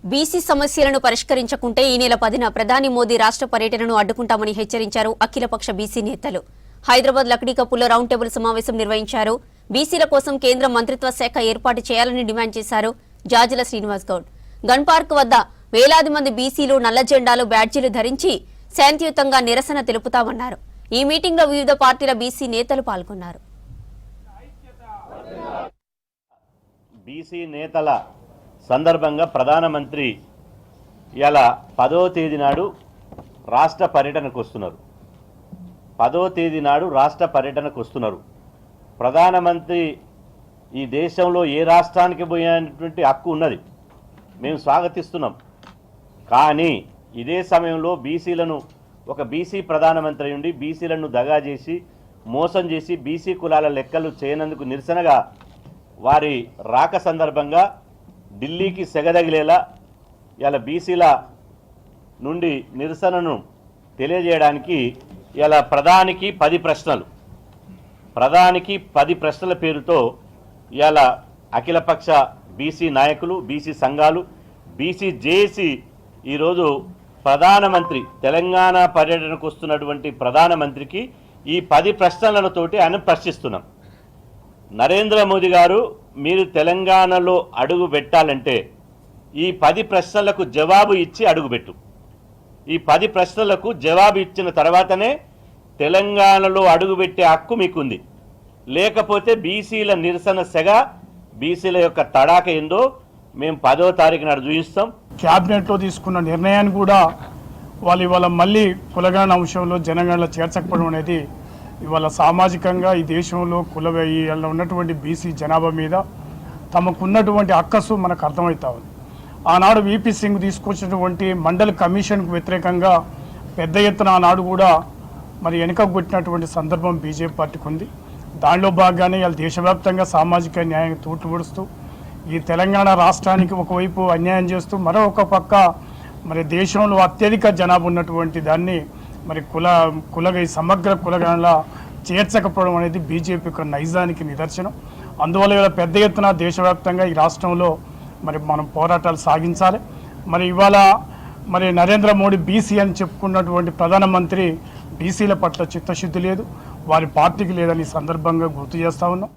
BC సమస్యలను పరిష్కరించకుంటే ఈ నెల 10న ప్రధాని మోదీ రాష్ట్ర పర్యటనను అడ్డుకుంటామని హెచ్చరించారు అఖిలపక్ష బీసీ నేతలు. హైదరాబాద్ లక్డీకప్పుల్లో రౌండ్ టేబుల్ సమావేశం నిర్వహించారు. బీసీల కోసం కేంద్ర మంత్రిత్వ శాఖ ఏర్పాటు చేయాలని డిమాండ్ చేశారు జాజుల శ్రీనివాస్ గౌడ్. గన్ పార్క్ వద్ద వేలాది మంది బీసీలు నల్ల జెండాలు బ్యాడ్జీలు ధరించి శాంతియుతంగా నిరసన తెలుపుతామన్నారు. ఈ మీటింగ్లో వివిధ పార్టీల బీసీ నేతలు పాల్గొన్నారు. బీసీ నేతల సందర్భంగా ప్రధానమంత్రి ఇలా 10వ తేదీ నాడు రాష్ట్ర పర్యటనకు వస్తున్నారు. 10వ తేదీ నాడు రాష్ట్ర పర్యటనకు వస్తున్నారు. ప్రధానమంత్రి ఈ దేశంలో ఏ రాష్ట్రానికి పోయేటువంటి హక్కు ఉన్నది, మేము స్వాగతిస్తున్నాం. కానీ ఇదే సమయంలో బీసీలను ఒక బీసీ ప్రధానమంత్రి ఉండి బీసీలను దగా చేసి మోసం చేసి బీసీ కులాల లెక్కలు చేయనందుకు నిరసనగా వారి రాక సందర్భంగా ఢిల్లీకి సెగదగిలేలా ఇలా బీసీల నుండి నిరసనను తెలియజేయడానికి ఇలా ప్రధానికి 10 ప్రశ్నల పేరుతో ఇలా అఖిలపక్ష బీసీ నాయకులు, బీసీ సంఘాలు, బీసీ జేఏసీ ఈరోజు ప్రధానమంత్రి తెలంగాణ పర్యటనకు వస్తున్నటువంటి ప్రధానమంత్రికి ఈ 10 ప్రశ్నలతోటి ఆయన ప్రశ్నిస్తున్నాం. నరేంద్ర మోదీ గారు, మీరు తెలంగాణలో అడుగు పెట్టాలంటే ఈ 10 ప్రశ్నలకు జవాబు ఇచ్చి అడుగుపెట్టు. ఈ 10 ప్రశ్నలకు జవాబు ఇచ్చిన తర్వాతనే తెలంగాణలో అడుగుపెట్టే హక్కు మీకుంది. లేకపోతే బీసీల నిరసన సెగ, బీసీల యొక్క తడాక ఏందో మేము 10వ తారీఖు నాడు చూపిస్తాం. క్యాబినెట్లో తీసుకున్న నిర్ణయాన్ని కూడా వాళ్ళు ఇవాళ మళ్ళీ కులగణన అంశంలో జనగణనలో చేర్చకపోవడం అనేది ఇవాళ సామాజికంగా ఈ దేశంలో ఇలా ఉన్నటువంటి బీసీ జనాభా మీద తమకున్నటువంటి అక్కసు మనకు అర్థమవుతా ఉంది. ఆనాడు వీపీ సింగ్ తీసుకొచ్చినటువంటి మండల్ కమిషన్కు వ్యతిరేకంగా పెద్ద ఎత్తున ఆనాడు కూడా మరి వెనుకకు కొట్టినటువంటి సందర్భం బీజేపీ పార్టీకి ఉంది. దానిలో భాగంగానే ఇలా దేశవ్యాప్తంగా సామాజిక న్యాయం తూటుపడుస్తూ ఈ తెలంగాణ రాష్ట్రానికి ఒకవైపు అన్యాయం చేస్తూ మరొక పక్క మరి దేశంలో అత్యధిక జనాభా ఉన్నటువంటి దాన్ని మరి ఈ సమగ్ర కులగణలా చేర్చకపోవడం అనేది బీజేపీ యొక్క నైజానికి నిదర్శనం. అందువల్ల ఇలా పెద్ద ఎత్తున దేశవ్యాప్తంగా ఈ రాష్ట్రంలో మరి మనం పోరాటాలు సాగించాలి. మరి ఇవాళ మరి నరేంద్ర మోడీ బీసీ అని చెప్పుకున్నటువంటి ప్రధానమంత్రి బీసీల పట్ల చిత్తశుద్ధి లేదు, వారి పార్టీకి లేదని సందర్భంగా గుర్తు చేస్తా ఉన్నాం.